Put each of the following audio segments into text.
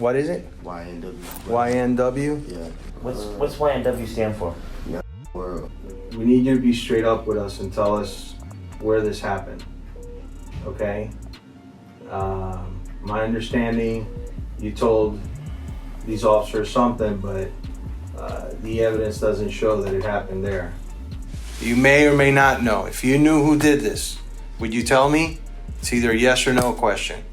What is it? YNW. YNW? Yeah. What's YNW stand for? Yeah. World. We need you to be straight up with us and tell us where this happened. Okay? My understanding, you told these officers something, but the evidence doesn't show that it happened there. You may or may not know. If you knew who did this, would you tell me? It's either a yes or no question.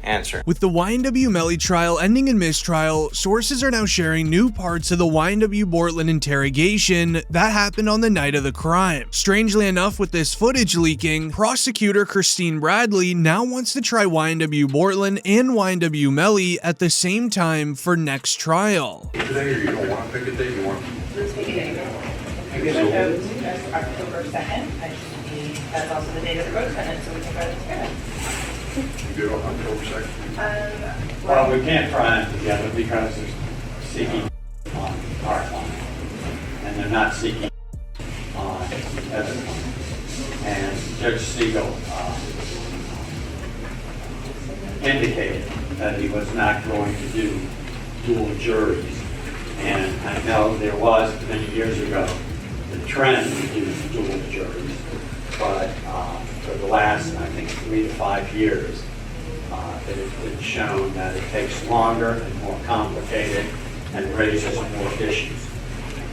Answer. With the YNW Melly trial ending in mistrial, sources are now sharing new parts of the YNW Bortlen interrogation that happened on the night of the crime. Strangely enough, with this footage leaking, prosecutor Christine Bradley now wants to try YNW Bortlen and YNW Melly at the same time for next trial. Today, or you don't want to pick a date, you want? Let's take a date. You're gonna go to October 2nd. That's also the date of the road sentence, so we can try this together. You do it on October 2nd? Well, we can't try them together because they're seeking on our client, and they're not seeking on other clients. And Judge Siegel indicated that he was not going to do dual juries. And I know there was, many years ago, the trend to do dual juries, but for the last, I think, 3 to 5 years, it has been shown that it takes longer and more complicated and raises more issues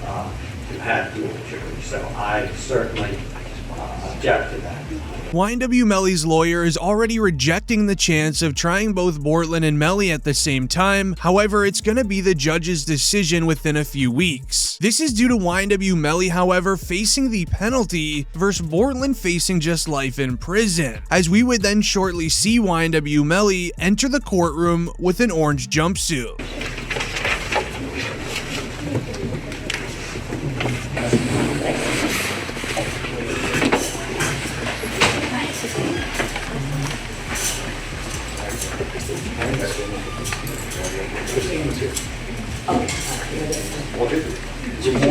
to have dual juries. So I certainly object to that. YNW Melly's lawyer is already rejecting the chance of trying both Bortlen and Melly at the same time. However, it's going to be the judge's decision within a few weeks. This is due to YNW Melly, however, facing the penalty versus Bortlen facing just life in prison, as we would then shortly see YNW Melly enter the courtroom with an orange jumpsuit.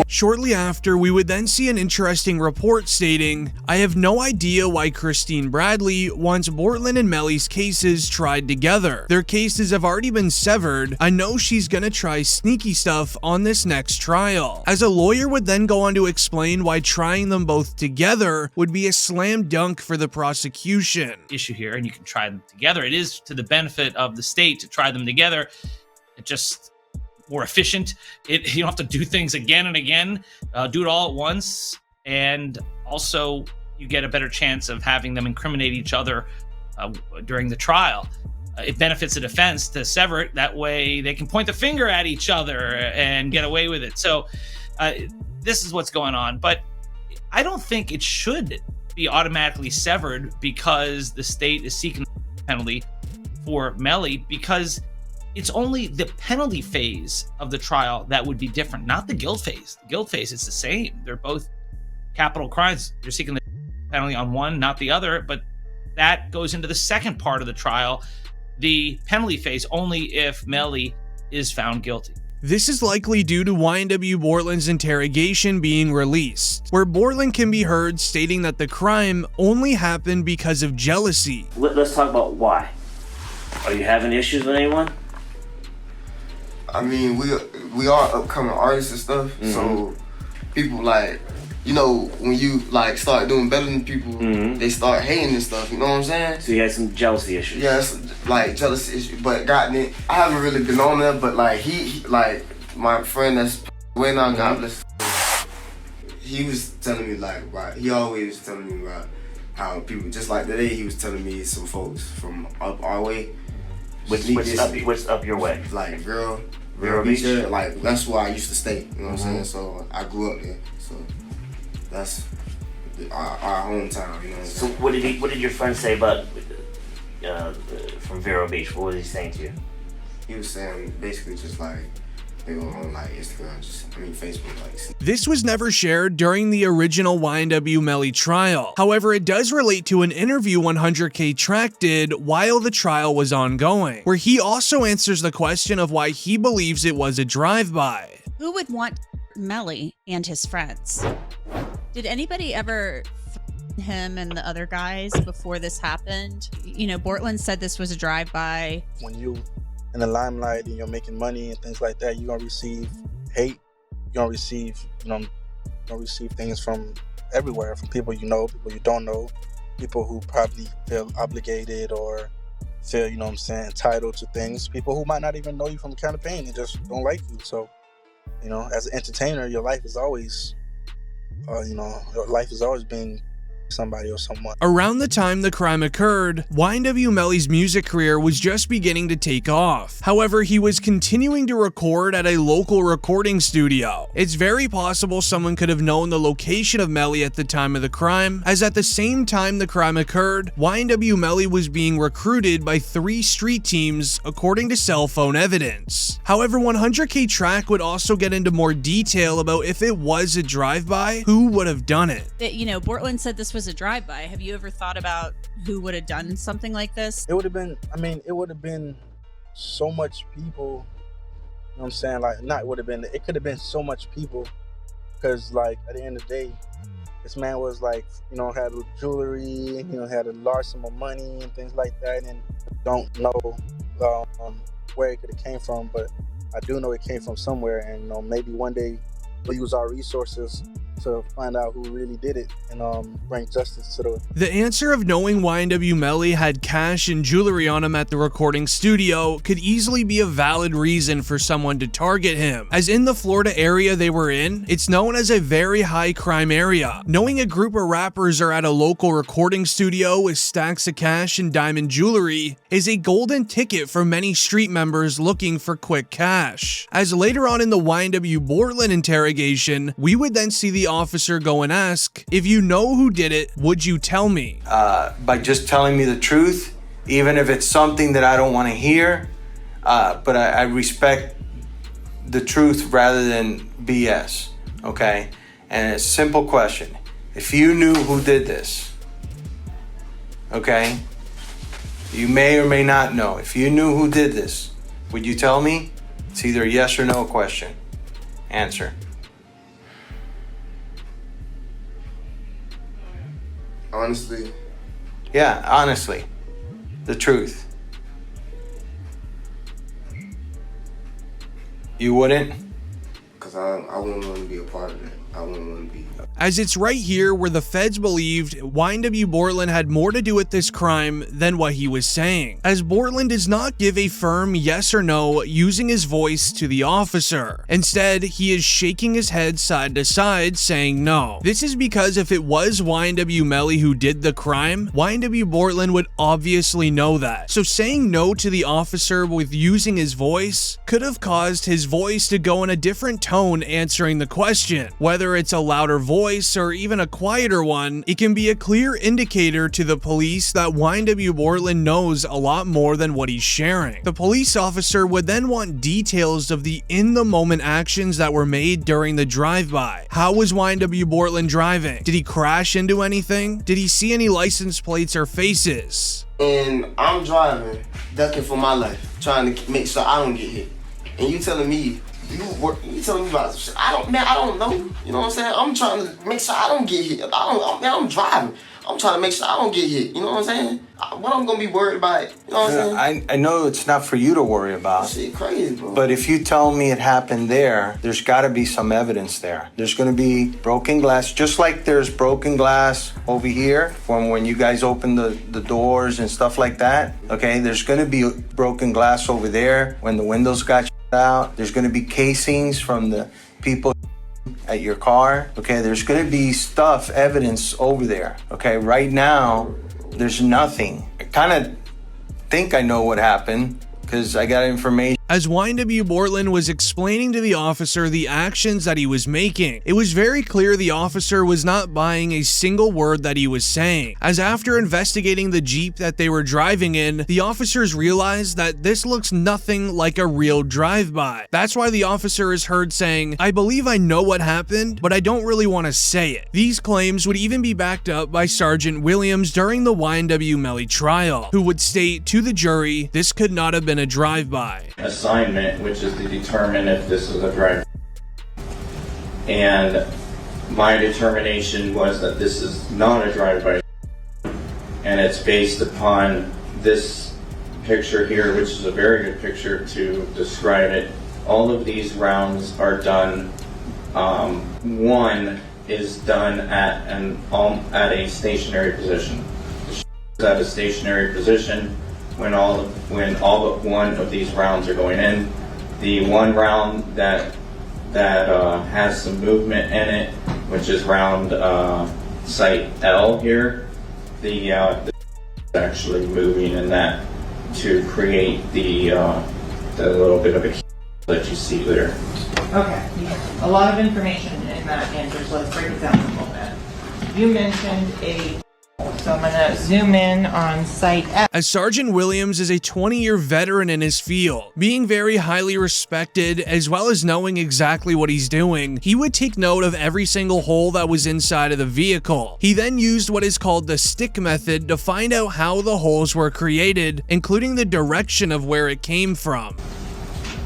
Shortly after, we would then see an interesting report stating, "I have no idea why Christine Bradley wants Bortlen and Melly's cases tried together. Their cases have already been severed. I know she's gonna try sneaky stuff on this next trial." As a lawyer would then go on to explain why trying them both together would be a slam dunk for the prosecution. Issue here, and you can try them together. It is to the benefit of the state to try them together. It just more efficient. You don't have to do things again and again. Do it all at once, and also you get a better chance of having them incriminate each other during the trial. It benefits the defense to sever it. That way they can point the finger at each other and get away with it. So this is what's going on. But I don't think it should be automatically severed because the state is seeking the penalty for Melly, because it's only the penalty phase of the trial that would be different, not the guilt phase. The guilt phase is the same. They're both capital crimes. You're seeking the penalty on one, not the other, but that goes into the second part of the trial, the penalty phase, only if Melly is found guilty. This is likely due to YNW Bortlen's interrogation being released, where Bortlen can be heard stating that the crime only happened because of jealousy. Let's talk about why. Are you having issues with anyone? I mean, we are upcoming artists and stuff, so people like, you know, when you like start doing better than people, they start hating and stuff. You know what I'm saying? So you had some jealousy issues. Yeah, it's like jealousy issues, but gotten it. I haven't really been on there, but like he like my friend that's way now, God bless. He was telling me like, right. He always was telling me about how people, just like today, he was telling me some folks from up our way. What's up your way? Like Vero Beach? Beach, like that's where I used to stay. You know what I'm saying? So I grew up there. So that's our hometown. You know what I'm So saying? what did your friend say about from Vero Beach? What was he saying to you? He was saying basically just like they were on like Instagram, Facebook, like. This was never shared during the original YNW Melly trial. However, it does relate to an interview 100K Track did while the trial was ongoing, where he also answers the question of why he believes it was a drive-by. Who would want Melly and his friends? Did anybody ever threaten him and the other guys before this happened? You know, Bortlen said this was a drive-by. When you in the limelight and you're making money and things like that, you're gonna receive hate. You're gonna receive, you're gonna receive things from everywhere, from people you know, people you don't know, people who probably feel obligated or feel, entitled to things, people who might not even know you from the campaign and just don't like you. So, as an entertainer, your life is always, your life is always being somebody or someone. Around the time the crime occurred, YNW Melly's music career was just beginning to take off. However, he was continuing to record at a local recording studio. It's very possible someone could have known the location of Melly at the time of the crime, as at the same time the crime occurred, YNW Melly was being recruited by 3 street teams according to cell phone evidence. However, 100K Track would also get into more detail about if it was a drive-by, who would have done it. Bortlen said this was a drive-by. Have you ever thought about who would have done something like this? It would have been, it would have been so much people, what I'm saying? It could have been so much people, because at the end of the day, this man was had jewelry, had a large sum of money and things like that, and don't know where it could have came from, but I do know it came from somewhere, and maybe one day we'll use our resources to find out who really did it and bring justice to the answer of knowing YNW Melly had cash and jewelry on him at the recording studio could easily be a valid reason for someone to target him, as in the Florida area they were in, it's known as a very high crime area. Knowing a group of rappers are at a local recording studio with stacks of cash and diamond jewelry is a golden ticket for many street members looking for quick cash. As later on in the YNW Bortlen interrogation, we would then see the officer go and ask, if you know who did it, would you tell me? By just telling me the truth, even if it's something that I don't want to hear, but I respect the truth rather than BS, okay? And it's a simple question. If you knew who did this, okay? You may or may not know. If you knew who did this, would you tell me? It's either a yes or no question. Answer. Honestly. Yeah, honestly. The truth. You wouldn't? Because I wouldn't want to be a part of it. I wouldn't want to be. As it's right here where the feds believed YNW Bortlen had more to do with this crime than what he was saying, as Bortlen does not give a firm yes or no using his voice to the officer. Instead, he is shaking his head side to side saying no. This is because if it was YNW Melly who did the crime, YNW Bortlen would obviously know that. So saying no to the officer with using his voice could have caused his voice to go in a different tone answering the question. Whether it's a louder voice or even a quieter one, it can be a clear indicator to the police that YNW Bortlen knows a lot more than what he's sharing. The police officer would then want details of the in-the-moment actions that were made during the drive-by. How was YNW Bortlen driving? Did he crash into anything? Did he see any license plates or faces? And I'm driving, ducking for my life, trying to make sure I don't get hit. And you telling me you telling me about some shit. I don't know. You know what I'm saying? I'm trying to make sure I don't get hit. I'm driving. I'm trying to make sure I don't get hit. You know what I'm saying? What I'm gonna be worried about? You know what I'm saying? I know it's not for you to worry about. Shit crazy, bro. But if you tell me it happened there's got to be some evidence there. There's going to be broken glass, just like there's broken glass over here from when you guys open the doors and stuff like that. Okay, there's going to be broken glass over there when the windows got out. There's going to be casings from the people at your car. Okay, there's going to be evidence over there. Okay, right now there's nothing. I kind of think I know what happened because I got information. As YNW Bortlen was explaining to the officer the actions that he was making, it was very clear the officer was not buying a single word that he was saying, as after investigating the Jeep that they were driving in, the officers realized that this looks nothing like a real drive-by. That's why the officer is heard saying, "I believe I know what happened, but I don't really want to say it." These claims would even be backed up by Sergeant Williams during the YNW Melly trial, who would state to the jury, this could not have been a drive-by. Assignment, which is to determine if this is a drive. And my determination was that this is not a drive-by, and it's based upon this picture here, which is a very good picture to describe it. All of these rounds are done. One is done at a stationary position. The at a stationary position when all but one of these rounds are going in. The one round that has some movement in it, which is round site L here, the actually moving in that to create the little bit of a that you see there. Okay, a lot of information in that answer, so let's break it down a little bit. You mentioned so I'm gonna zoom in on site F. As Sergeant Williams is a 20-year veteran in his field, being very highly respected as well as knowing exactly what he's doing, he would take note of every single hole that was inside of the vehicle. He then used what is called the stick method to find out how the holes were created, including the direction of where it came from.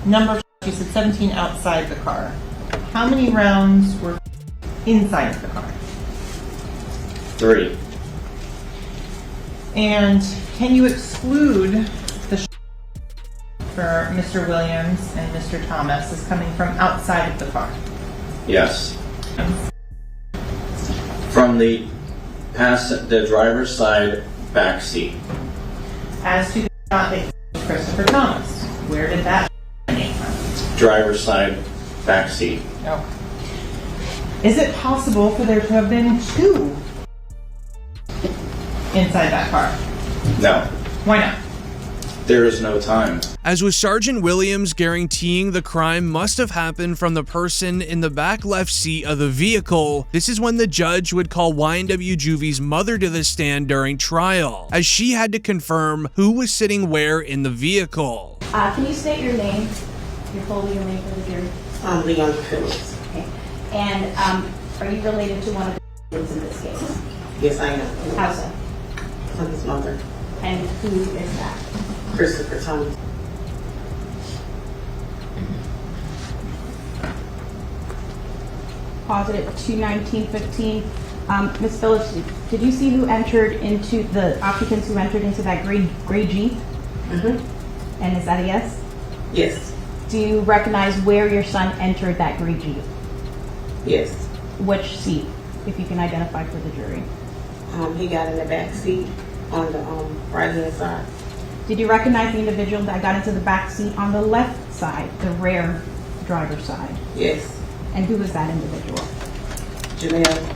Number, you said 17 outside the car. How many rounds were inside of the car? 3. And can you exclude the for Mr. Williams and Mr. Thomas as coming from outside of the car? Yes. From the driver's side back seat. As to the shot that Christopher Thomas, where did that come from? Driver's side back seat. Okay. Is it possible for there to have been 2 inside that car? No. Why not? There is no time. As with Sergeant Williams guaranteeing the crime must have happened from the person in the back left seat of the vehicle, this is when the judge would call YNW Juvie's mother to the stand during trial, as she had to confirm who was sitting where in the vehicle. Can you state your name, your full legal name for the jury? Leon Phillips. Okay. And are you related to one of the victims in this case? Yes, I am. How so? I'm his mother. And who is that? Christopher Thomas. Positive 2/19/15. Ms. Phillips, did you see who entered into the occupants who entered into that gray Jeep? Mm-hmm. And is that a yes? Yes. Do you recognize where your son entered that gray Jeep? Yes. Which seat, if you can identify for the jury? He got in the back seat on the right hand side. Did you recognize the individual that got into the back seat on the left side, the rear driver's side? Yes. And who was that individual? Jamel.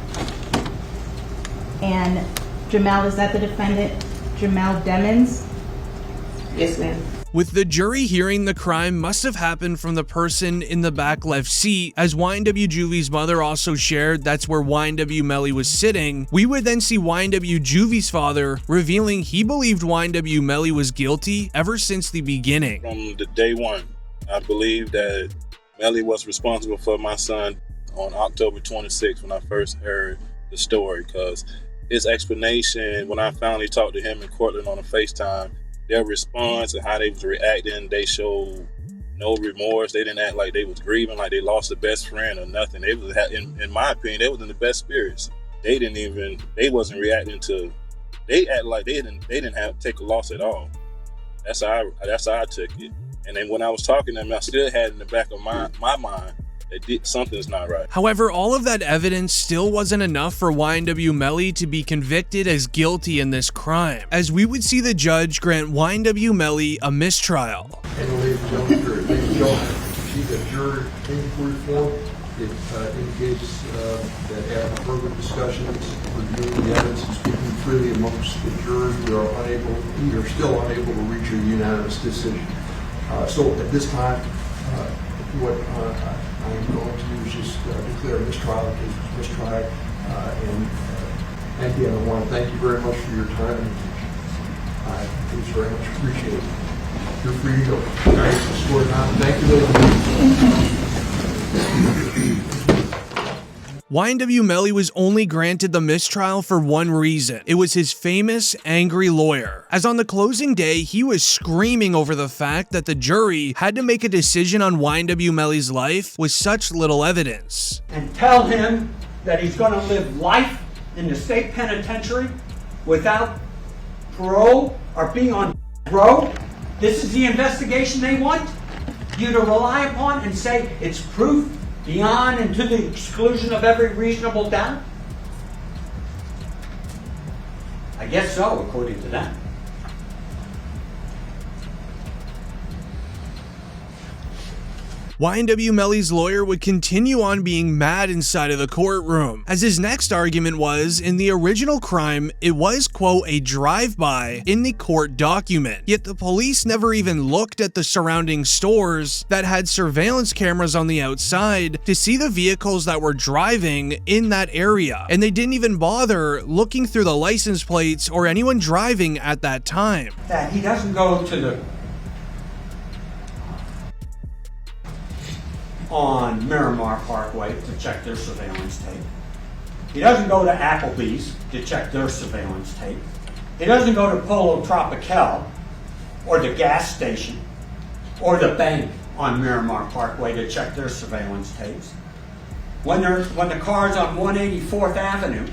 And Jamel, is that the defendant, Jamel Demons? Yes, ma'am. With the jury hearing the crime must have happened from the person in the back left seat, as YNW Juvie's mother also shared that's where YNW Melly was sitting, we would then see YNW Juvie's father revealing he believed YNW Melly was guilty ever since the beginning. From the day one, I believe that Melly was responsible for my son on October 26th when I first heard the story, because his explanation when I finally talked to him in Cortland on a FaceTime, their response and how they was reacting, they showed no remorse. They didn't act like they was grieving, like they lost a best friend or nothing. They was, in my opinion, they was in the best spirits. They wasn't reacting to, they act like they didn't have to take a loss at all. That's how I took it. And then when I was talking to them, I still had in the back of my mind that something's not right. However, all of that evidence still wasn't enough for YNW Melly to be convicted as guilty in this crime, as we would see the judge grant YNW Melly a mistrial. And ladies and gentlemen, see the jury inquiry form. It indicates that after further discussions, reviewing the evidence and speaking freely amongst the jurors, we are still unable to reach a unanimous decision. So at this time, what I am going to do is just declare a mistrial, and again, I want to thank you very much for your time and attention. It's very much appreciated. You're free to go. Thank you, ladies. YNW Melly was only granted the mistrial for one reason. It was his famous angry lawyer, as on the closing day he was screaming over the fact that the jury had to make a decision on YNW Melly's life with such little evidence. And tell him that he's going to live life in the state penitentiary without parole or being on row This is the investigation they want you to rely upon and say it's proof beyond and to the exclusion of every reasonable doubt? I guess so, according to them. YNW Melly's lawyer would continue on being mad inside of the courtroom, as his next argument was, in the original crime, it was, quote, a drive-by in the court document. Yet the police never even looked at the surrounding stores that had surveillance cameras on the outside to see the vehicles that were driving in that area. And they didn't even bother looking through the license plates or anyone driving at that time. That he doesn't go to the on Miramar Parkway to check their surveillance tape. He doesn't go to Applebee's to check their surveillance tape. He doesn't go to Polo Tropical or the gas station or the bank on Miramar Parkway to check their surveillance tapes. When the car's on 184th Avenue,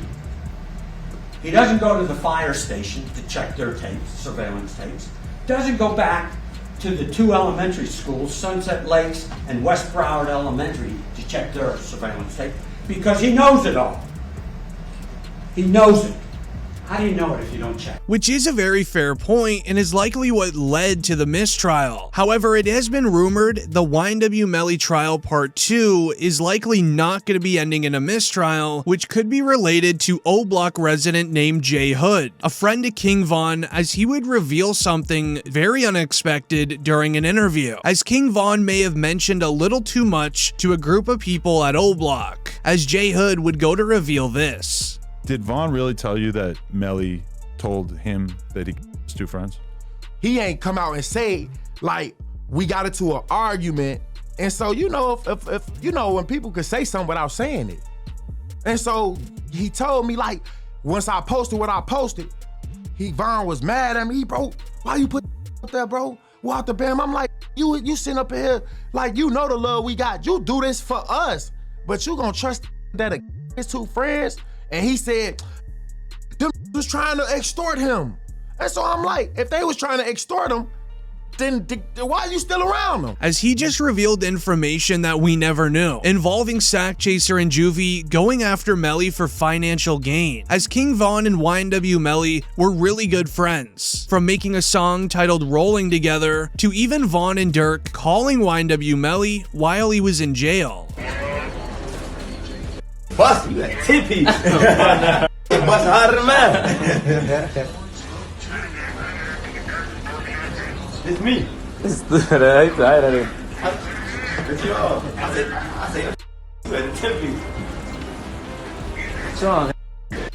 he doesn't go to the fire station to check their tapes, surveillance tapes. Doesn't go back to the two elementary schools, Sunset Lakes and West Broward Elementary, to check their surveillance tape, because he knows it all. He knows it. How do you know it if you don't check? Which is a very fair point and is likely what led to the mistrial. However, it has been rumored the YNW Melly trial part 2 is likely not going to be ending in a mistrial, which could be related to O Block resident named Jay Hood, a friend to King Von, as he would reveal something very unexpected during an interview, as King Von may have mentioned a little too much to a group of people at O Block, as Jay Hood would go to reveal this. Did Vaughn really tell you that Melly told him that he was two friends? He ain't come out and say, like, we got into an argument. And so, you know, if you know, when people could say something without saying it. And so he told me, like, once I posted what I posted, Vaughn was mad at me. Bro, why you put up there, bro? Walter Bam, I'm like, you sitting up here, like, you know the love we got. You do this for us, but you gonna trust that his two friends? And he said, them was trying to extort him. And so I'm like, if they was trying to extort him, then why are you still around them? As he just revealed information that we never knew, involving Sack Chaser and Juvie going after Melly for financial gain, as King Von and YNW Melly were really good friends. From making a song titled Rolling together, to even Von and Dirk calling YNW Melly while he was in jail. Bust, you got 10 piece. Bust harder than mine. It's me. It's the It's y'all. I say, you got 10 piece. Sean.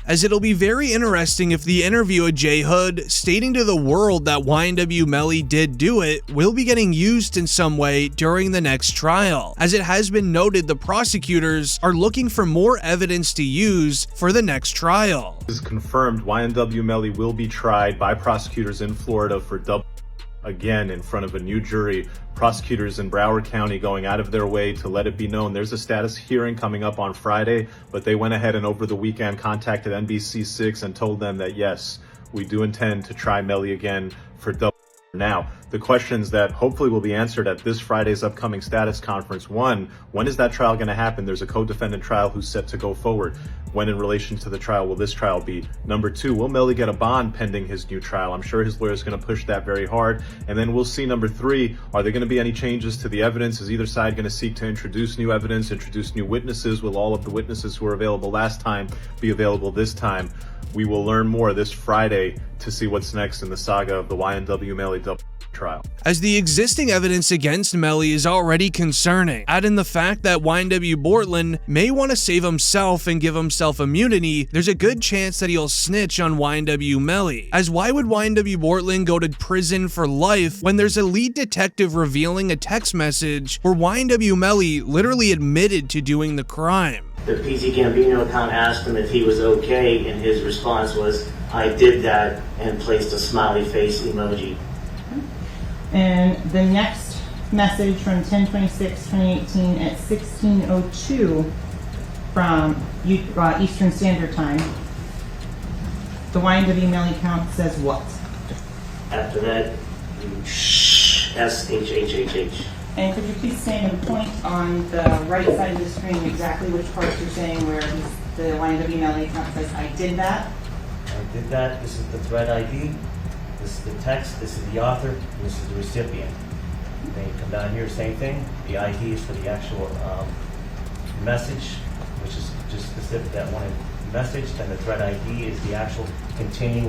As it'll be very interesting if the interview of Jay Hood stating to the world that YNW Melly did do it will be getting used in some way during the next trial, as it has been noted the prosecutors are looking for more evidence to use for the next trial. It is confirmed YNW Melly will be tried by prosecutors in Florida for double again in front of a new jury. Prosecutors in Broward County going out of their way to let it be known there's a status hearing coming up on Friday, but they went ahead and over the weekend contacted NBC6 and told them that yes, we do intend to try Melly again for double. Now, the questions that hopefully will be answered at this Friday's upcoming status conference. One, when is that trial going to happen? There's a co-defendant trial who's set to go forward. When in relation to the trial will this trial be? Number two, will Melly get a bond pending his new trial? I'm sure his lawyer is going to push that very hard. And then we'll see number three, are there going to be any changes to the evidence? Is either side going to seek to introduce new evidence, introduce new witnesses? Will all of the witnesses who were available last time be available this time? We will learn more this Friday to see what's next in the saga of the YNW Melly double trial. As the existing evidence against Melly is already concerning, add in the fact that YNW Bortlen may want to save himself and give himself immunity, there's a good chance that he'll snitch on YNW Melly. As why would YNW Bortlen go to prison for life when there's a lead detective revealing a text message where YNW Melly literally admitted to doing the crime? The PC Gambino account asked him if he was okay, and his response was, I did that, and placed a smiley face emoji. And the next message from 10/26/2018 at 16:02 from Eastern Standard Time, the YNW Melly count says what? After that, SHHHH. And could you please stand and point on the right side of the screen exactly which parts you're saying where the YNW Melly account says, I did that? I did that. This is the thread ID. This is the text. This is the author. And this is the recipient. Then you come down here, same thing. The ID is for the actual message, which is just specific to that one message. Then the thread ID is the actual continued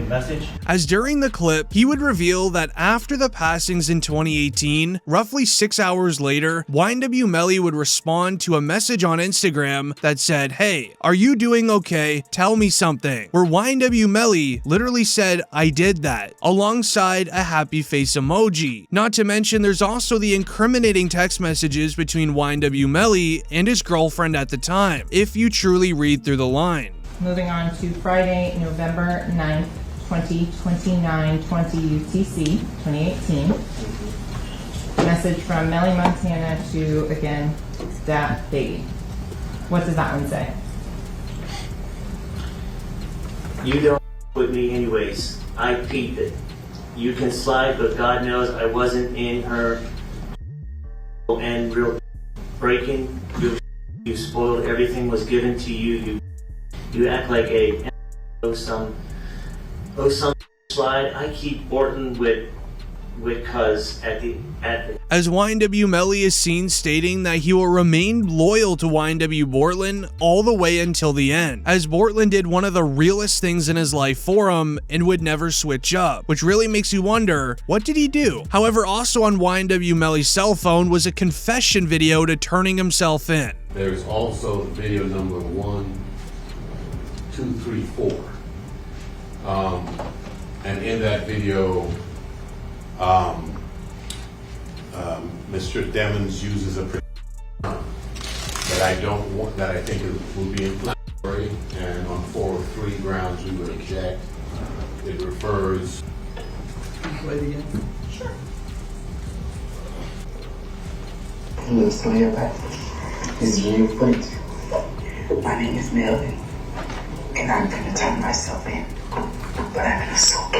message. As during the clip, he would reveal that after the passings in 2018, roughly 6 hours later, YNW Melly would respond to a message on Instagram that said, "Hey, are you doing okay? Tell me something." Where YNW Melly literally said, "I did that," alongside a happy face emoji. Not to mention, there's also the incriminating text messages between YNW Melly and his girlfriend at the time, if you truly read through the line. Moving on to Friday, November 9th, 2029, 20 UTC, 2018. Message from Melly Montana to, again, that baby. What does that one say? You don't with me anyways. I peeped it. You can slide, but God knows I wasn't in her and real breaking. You spoiled everything was given to you. You act like a some slide. I keep Bortlen with cuz at the as YNW Melly is seen stating that he will remain loyal to YNW Bortlen all the way until the end, as Bortlen did one of the realest things in his life for him and would never switch up, which really makes you wonder, what did he do? However, also on YNW Melly's cell phone was a confession video to turning himself in. There's also video number 1, 2, 3, 4. And in that video, Mr. Demons uses a that I don't want, that I think will be inflammatory, and on 403 grounds we would object. It refers. Play it again. Sure. Hello, Sawyer. This is real quick. My name is Melvin, and I'm gonna turn myself in, but I'm an assault.